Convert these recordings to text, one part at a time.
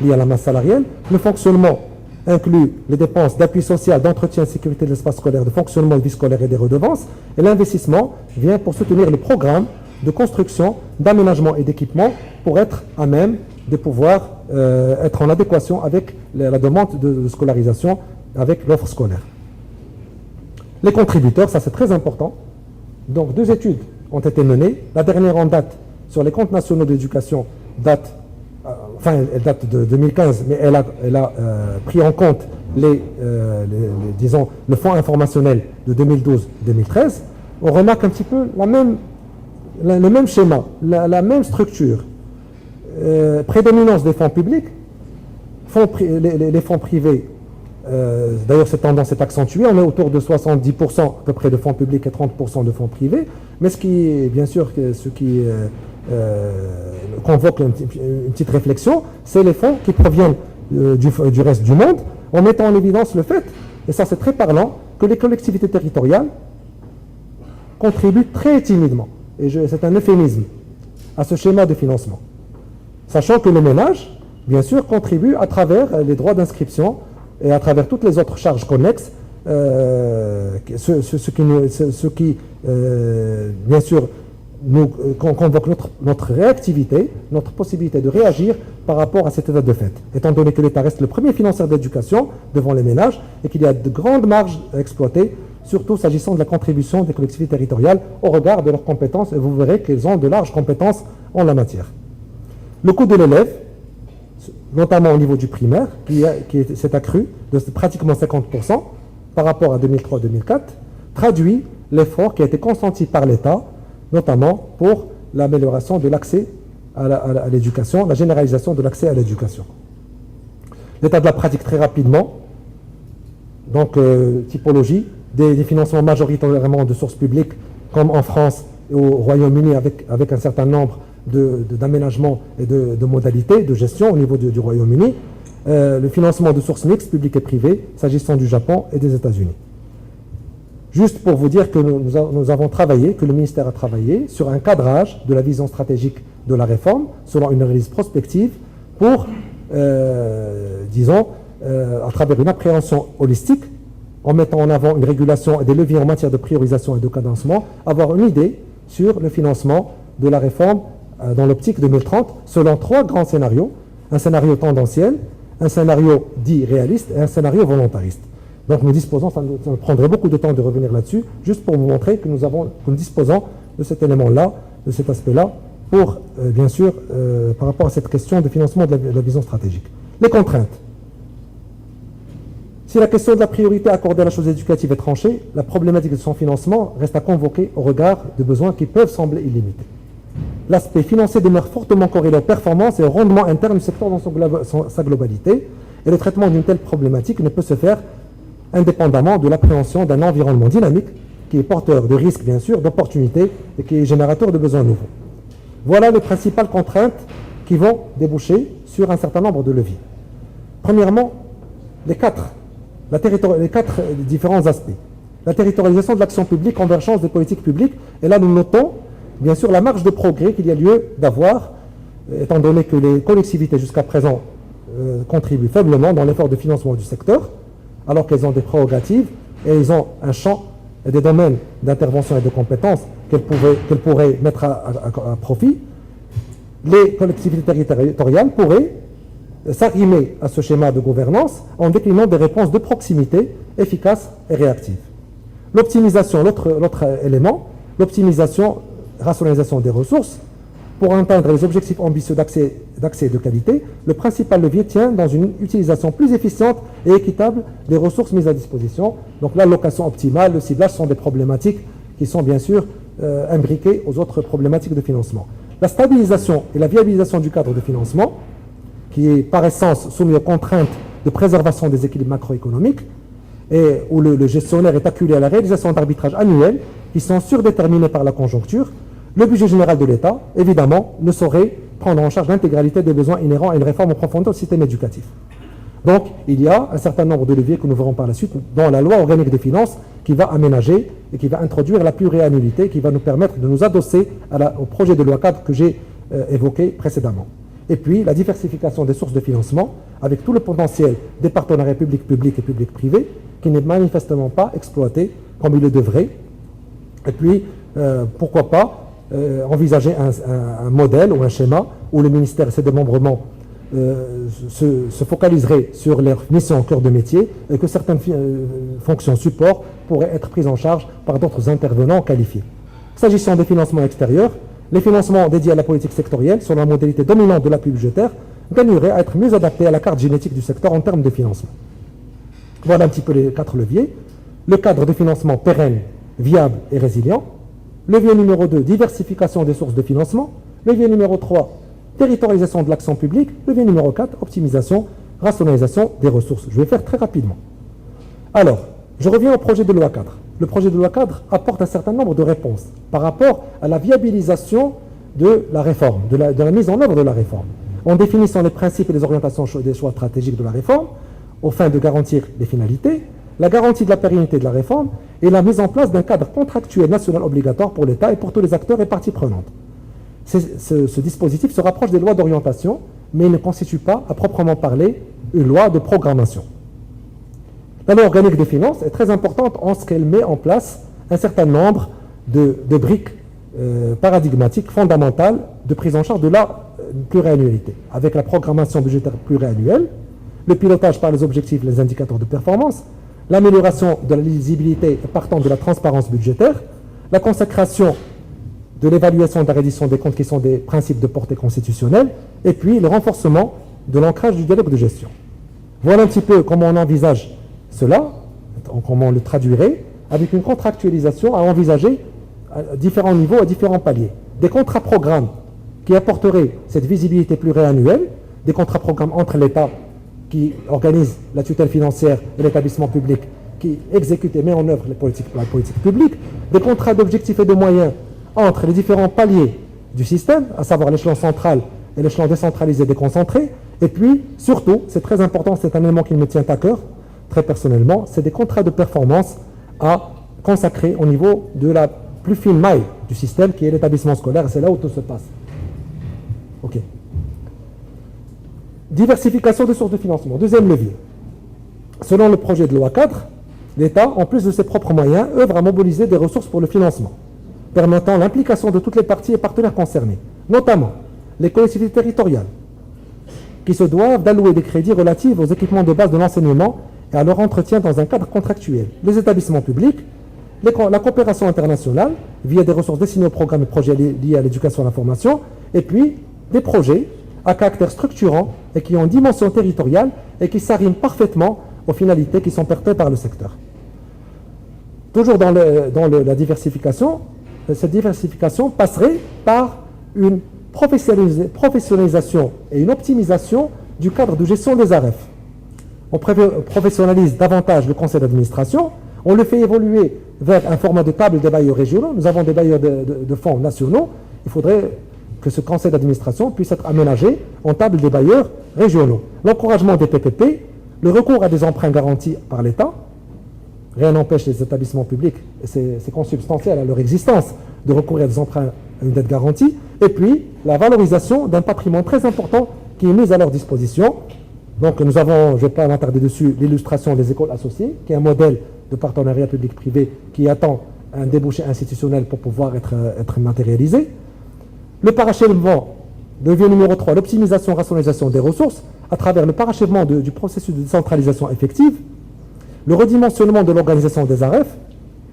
liées à la masse salariale. Le fonctionnement inclut les dépenses d'appui social, d'entretien et sécurité de l'espace scolaire, de fonctionnement de vie scolaire et des redevances. Et l'investissement vient pour soutenir le programme de construction, d'aménagement et d'équipement pour être à même de pouvoir être en adéquation avec la demande de scolarisation, avec l'offre scolaire. Les contributeurs, ça c'est très important. Donc 2 études ont été menées. La dernière en date sur les comptes nationaux d'éducation date, elle date de 2015, mais elle a pris en compte disons, le fonds informationnel de 2012-2013. On remarque un petit peu le même schéma, la même structure. Prédominance des fonds publics, les fonds privés. D'ailleurs, cette tendance est accentuée. On est autour de 70% à peu près de fonds publics et 30% de fonds privés. Mais ce qui est, bien sûr, convoque une petite réflexion, c'est les fonds qui proviennent du reste du monde, en mettant en évidence le fait, et ça c'est très parlant, que les collectivités territoriales contribuent très timidement, et c'est un euphémisme, à ce schéma de financement. Sachant que le ménage, bien sûr, contribue à travers les droits d'inscription et à travers toutes les autres charges connexes, ce qui bien sûr, nous convoque notre réactivité, notre possibilité de réagir par rapport à cet état de fait. Étant donné que l'État reste le premier financeur d'éducation devant les ménages et qu'il y a de grandes marges à exploiter, surtout s'agissant de la contribution des collectivités territoriales au regard de leurs compétences, et vous verrez qu'elles ont de larges compétences en la matière. Le coût de l'élève, notamment au niveau du primaire, qui s'est accru de pratiquement 50% par rapport à 2003-2004, traduit l'effort qui a été consenti par l'État, notamment pour l'amélioration de l'accès à l'éducation, la généralisation de l'accès à l'éducation. L'état de la pratique très rapidement, donc typologie, des financements majoritairement de sources publiques, comme en France et au Royaume-Uni, avec un certain nombre d'aménagements et de modalités de gestion au niveau du Royaume-Uni, le financement de sources mixtes, publiques et privées, s'agissant du Japon et des États-Unis. Juste pour vous dire que nous avons travaillé, que le ministère a travaillé sur un cadrage de la vision stratégique de la réforme, selon une analyse prospective, pour, disons, à travers une appréhension holistique, en mettant en avant une régulation et des leviers en matière de priorisation et de cadencement, avoir une idée sur le financement de la réforme dans l'optique 2030, selon 3 grands scénarios: un scénario tendanciel, un scénario dit réaliste et un scénario volontariste. Donc nous disposons, ça nous prendrait beaucoup de temps de revenir là-dessus, juste pour vous montrer que nous disposons de cet élément-là, de cet aspect-là, pour, bien sûr, par rapport à cette question de financement de la vision stratégique. Les contraintes. Si la question de la priorité accordée à la chose éducative est tranchée, la problématique de son financement reste à convoquer au regard de besoins qui peuvent sembler illimités. L'aspect financier demeure fortement corrélé aux performances et au rendement interne du secteur dans sa globalité, et le traitement d'une telle problématique ne peut se faire indépendamment de l'appréhension d'un environnement dynamique qui est porteur de risques, bien sûr, d'opportunités et qui est générateur de besoins nouveaux. Voilà les principales contraintes qui vont déboucher sur un certain nombre de leviers. Premièrement, les quatre différents aspects. La territorialisation de l'action publique, convergence des politiques publiques, et là nous notons, bien sûr, la marge de progrès qu'il y a lieu d'avoir, étant donné que les collectivités jusqu'à présent contribuent faiblement dans l'effort de financement du secteur, alors qu'elles ont des prérogatives et elles ont un champ et des domaines d'intervention et de compétences qu'elles pourraient mettre à profit. Les collectivités territoriales pourraient s'arrimer à ce schéma de gouvernance en déclinant des réponses de proximité efficaces et réactives. L'optimisation, l'autre élément, l'optimisation, rationalisation des ressources. Pour atteindre les objectifs ambitieux d'accès de qualité, le principal levier tient dans une utilisation plus efficiente et équitable des ressources mises à disposition. Donc l'allocation optimale, le ciblage sont des problématiques qui sont bien sûr imbriquées aux autres problématiques de financement. La stabilisation et la viabilisation du cadre de financement, qui est par essence soumis aux contraintes de préservation des équilibres macroéconomiques, et où le gestionnaire est acculé à la réalisation d'arbitrages annuels qui sont surdéterminés par la conjoncture. Le budget général de l'État, évidemment, ne saurait prendre en charge l'intégralité des besoins inhérents à une réforme en profondeur du système éducatif. Donc, il y a un certain nombre de leviers que nous verrons par la suite dans la loi organique des finances qui va aménager et qui va introduire la pluriannualité, qui va nous permettre de nous adosser au projet de loi cadre que j'ai évoqué précédemment. Et puis, la diversification des sources de financement, avec tout le potentiel des partenariats publics-publics et publics-privés, qui n'est manifestement pas exploité comme il le devrait. Et puis, pourquoi pas envisager un modèle ou un schéma où le ministère et ses démembrements se focaliseraient sur leurs missions en cœur de métier et que certaines fonctions support pourraient être prises en charge par d'autres intervenants qualifiés. S'agissant des financements extérieurs, les financements dédiés à la politique sectorielle, sur la modalité dominante de l'appui budgétaire, gagneraient à être mieux adaptés à la carte génétique du secteur en termes de financement. Voilà un petit peu les 4 leviers. Le cadre de financement pérenne, viable et résilient. Levier numéro 2, diversification des sources de financement. Levier numéro 3, territorialisation de l'action publique. Levier numéro 4, optimisation, rationalisation des ressources. Je vais faire très rapidement. Alors, je reviens au projet de loi cadre. Le projet de loi cadre apporte un certain nombre de réponses par rapport à la viabilisation de la réforme, de la mise en œuvre de la réforme, en définissant les principes et les orientations des choix stratégiques de la réforme, aux fins de garantir les finalités, la garantie de la pérennité de la réforme et la mise en place d'un cadre contractuel national obligatoire pour l'État et pour tous les acteurs et parties prenantes. Ce dispositif se rapproche des lois d'orientation, mais il ne constitue pas, à proprement parler, une loi de programmation. La loi organique des finances est très importante en ce qu'elle met en place un certain nombre de briques paradigmatiques fondamentales de prise en charge de la pluriannualité, avec la programmation budgétaire pluriannuelle, le pilotage par les objectifs et les indicateurs de performance, l'amélioration de la lisibilité partant de la transparence budgétaire, la consacration de l'évaluation de la reddition des comptes qui sont des principes de portée constitutionnelle, et puis le renforcement de l'ancrage du dialogue de gestion. Voilà un petit peu comment on envisage cela, comment on le traduirait, avec une contractualisation à envisager à différents niveaux, à différents paliers. Des contrats-programmes qui apporteraient cette visibilité pluriannuelle, des contrats-programmes entre l'État qui organise la tutelle financière et l'établissement public qui exécute et met en œuvre la politique publique, des contrats d'objectifs et de moyens entre les différents paliers du système, à savoir l'échelon central et l'échelon décentralisé déconcentré, et puis, surtout, c'est très important, c'est un élément qui me tient à cœur, très personnellement, c'est des contrats de performance à consacrer au niveau de la plus fine maille du système qui est l'établissement scolaire, et c'est là où tout se passe. Ok. Diversification des sources de financement. Deuxième levier. Selon le projet de loi cadre, l'État, en plus de ses propres moyens, œuvre à mobiliser des ressources pour le financement, permettant l'implication de toutes les parties et partenaires concernés, notamment les collectivités territoriales, qui se doivent d'allouer des crédits relatifs aux équipements de base de l'enseignement et à leur entretien dans un cadre contractuel, les établissements publics, la coopération internationale, via des ressources destinées aux programmes et projets liés à l'éducation et à la formation, et puis des projets à caractère structurant et qui ont une dimension territoriale et qui s'arriment parfaitement aux finalités qui sont portées par le secteur. Toujours dans la diversification, cette diversification passerait par une professionnalisation et une optimisation du cadre de gestion des AREF. On professionnalise davantage le conseil d'administration, on le fait évoluer vers un format de table des bailleurs régionaux. Nous avons des bailleurs de fonds nationaux, il faudrait que ce conseil d'administration puisse être aménagé en table des bailleurs régionaux. L'encouragement des PPP, le recours à des emprunts garantis par l'État, rien n'empêche les établissements publics, et c'est consubstantiel à leur existence, de recourir à des emprunts à une dette garantie, et puis la valorisation d'un patrimoine très important qui est mis à leur disposition. Donc nous avons, je ne vais pas m'attarder dessus, l'illustration des écoles associées, qui est un modèle de partenariat public-privé qui attend un débouché institutionnel pour pouvoir être matérialisé. Le parachèvement, levier numéro 3, l'optimisation et rationalisation des ressources à travers le parachèvement du processus de décentralisation effective, le redimensionnement de l'organisation des AREF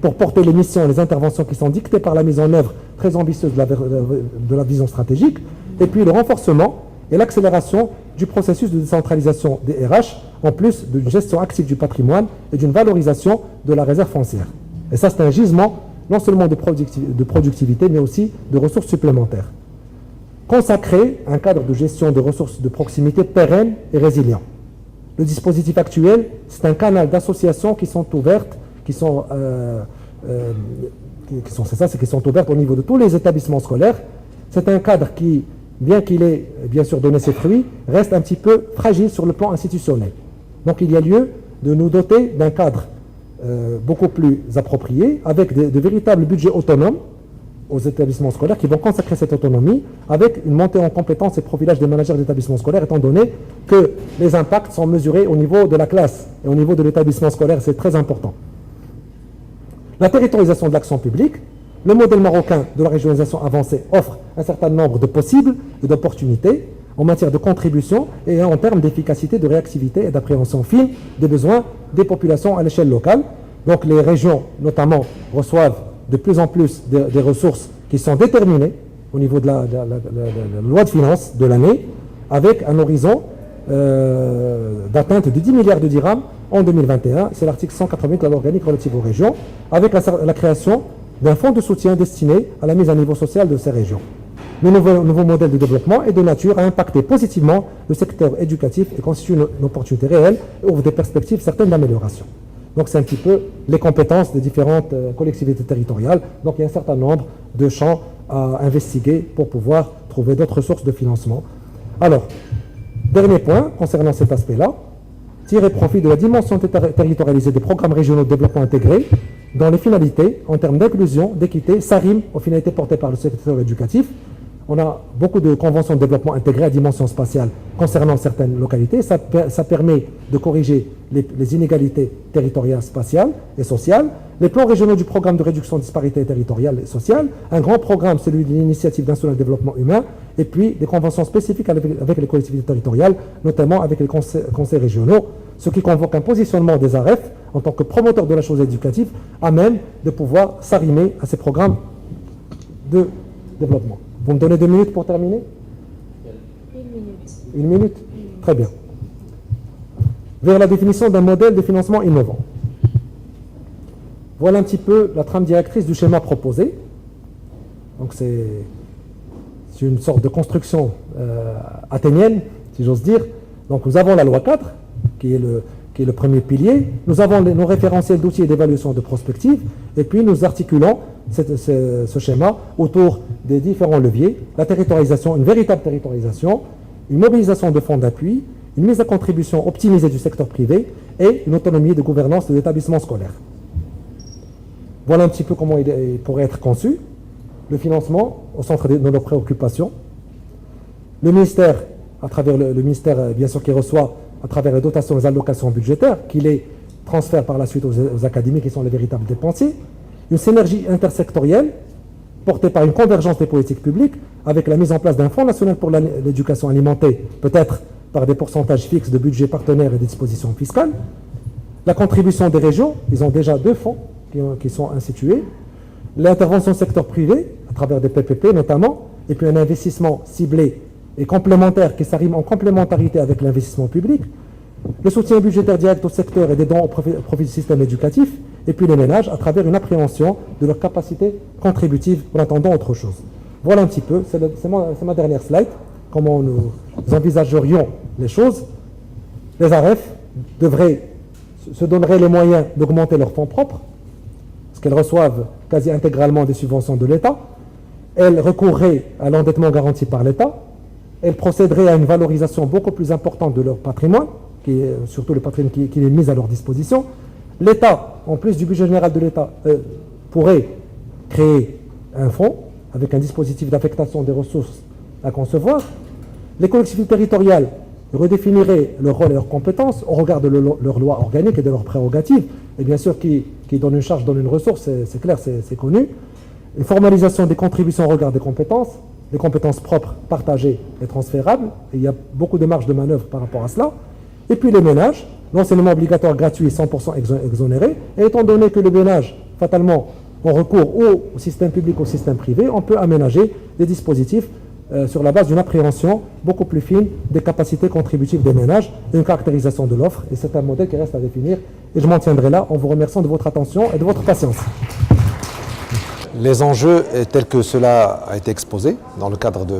pour porter les missions et les interventions qui sont dictées par la mise en œuvre très ambitieuse de la vision stratégique, et puis le renforcement et l'accélération du processus de décentralisation des RH, en plus d'une gestion active du patrimoine et d'une valorisation de la réserve foncière. Et ça, c'est un gisement non seulement de productivité, mais aussi de ressources supplémentaires. Consacrer un cadre de gestion de ressources de proximité pérenne et résilient. Le dispositif actuel, c'est un canal d'associations qui sont ouvertes, qui sont ouvertes au niveau de tous les établissements scolaires. C'est un cadre qui, bien qu'il ait bien sûr donné ses fruits, reste un petit peu fragile sur le plan institutionnel. Donc il y a lieu de nous doter d'un cadre beaucoup plus approprié, avec de véritables budgets autonomes, aux établissements scolaires qui vont consacrer cette autonomie avec une montée en compétences et profilage des managers d'établissements scolaires, étant donné que les impacts sont mesurés au niveau de la classe et au niveau de l'établissement scolaire, c'est très important. La territorialisation de l'action publique, le modèle marocain de la régionalisation avancée offre un certain nombre de possibles et d'opportunités en matière de contribution et en termes d'efficacité, de réactivité et d'appréhension fine des besoins des populations à l'échelle locale. Donc les régions, notamment, reçoivent de plus en plus des ressources qui sont déterminées au niveau de la loi de finances de l'année, avec un horizon d'atteinte de 10 milliards de dirhams en 2021. C'est l'article 188 de la loi organique relative aux régions, avec la création d'un fonds de soutien destiné à la mise à niveau social de ces régions. Le nouveau modèle de développement est de nature à impacter positivement le secteur éducatif et constitue une opportunité réelle et ouvre des perspectives certaines d'amélioration. Donc c'est un petit peu les compétences des différentes collectivités territoriales. Donc il y a un certain nombre de champs à investiguer pour pouvoir trouver d'autres sources de financement. Alors, dernier point concernant cet aspect-là, tirer profit de la dimension territorialisée des programmes régionaux de développement intégré dont les finalités, en termes d'inclusion, d'équité, s'arriment aux finalités portées par le secteur éducatif. On a beaucoup de conventions de développement intégré à dimension spatiale concernant certaines localités. Ça permet de corriger les inégalités territoriales, spatiales et sociales. Les plans régionaux du programme de réduction de disparités territoriales et sociales. Un grand programme, celui de l'initiative nationale de développement humain. Et puis des conventions spécifiques avec les collectivités territoriales, notamment avec les conseils régionaux. Ce qui convoque un positionnement des AREF en tant que promoteur de la chose éducative, à même de pouvoir s'arrimer à ces programmes de développement. Vous me donnez 2 minutes pour terminer? 1 minute. 1 minute? Très bien. Vers la définition d'un modèle de financement innovant. Voilà un petit peu la trame directrice du schéma proposé. Donc c'est une sorte de construction athénienne, si j'ose dire. Donc nous avons la loi 4, qui est le premier pilier. Nous avons nos référentiels d'outils et d'évaluation de prospective. Et puis nous articulons ce schéma autour des différents leviers, la territorialisation, une véritable territorialisation, une mobilisation de fonds d'appui, une mise à contribution optimisée du secteur privé et une autonomie de gouvernance de l'établissement scolaire. Voilà un petit peu comment il pourrait être conçu. Le financement au centre de nos préoccupations. Le ministère, à travers le ministère bien sûr qui reçoit à travers les dotations et les allocations budgétaires, qui les transfère par la suite aux académies qui sont les véritables dépensiers. Une synergie intersectorielle portée par une convergence des politiques publiques avec la mise en place d'un fonds national pour l'éducation alimentée, peut-être par des pourcentages fixes de budget partenaires et des dispositions fiscales. La contribution des régions, ils ont déjà 2 fonds qui sont institués. L'intervention du secteur privé, à travers des PPP notamment, et puis un investissement ciblé et complémentaire qui s'arrime en complémentarité avec l'investissement public. Le soutien budgétaire direct au secteur et des dons au profit du système éducatif, et puis les ménages à travers une appréhension de leur capacité contributive en attendant autre chose. Voilà un petit peu, c'est ma dernière slide, comment nous envisagerions les choses. Les AREF se donneraient les moyens d'augmenter leurs fonds propres, parce qu'elles reçoivent quasi intégralement des subventions de l'État. Elles recourraient à l'endettement garanti par l'État. Elles procéderaient à une valorisation beaucoup plus importante de leur patrimoine, surtout le patrimoine qui est mis à leur disposition. L'État, en plus du budget général de l'État, pourrait créer un fonds avec un dispositif d'affectation des ressources à concevoir. Les collectivités territoriales redéfiniraient leur rôle et leurs compétences au regard de leur loi organique et de leurs prérogatives. Et bien sûr, qui donne une charge, donne une ressource, c'est clair, c'est connu. Une formalisation des contributions au regard des compétences, les compétences propres, partagées et transférables. Et il y a beaucoup de marge de manœuvre par rapport à cela. Et puis les ménages, l'enseignement obligatoire gratuit 100% exonéré. Et étant donné que les ménages, fatalement, ont recours au système public, au système privé, on peut aménager des dispositifs sur la base d'une appréhension beaucoup plus fine des capacités contributives des ménages et une caractérisation de l'offre. Et c'est un modèle qui reste à définir. Et je m'en tiendrai là en vous remerciant de votre attention et de votre patience. Les enjeux tels que cela a été exposé dans le cadre de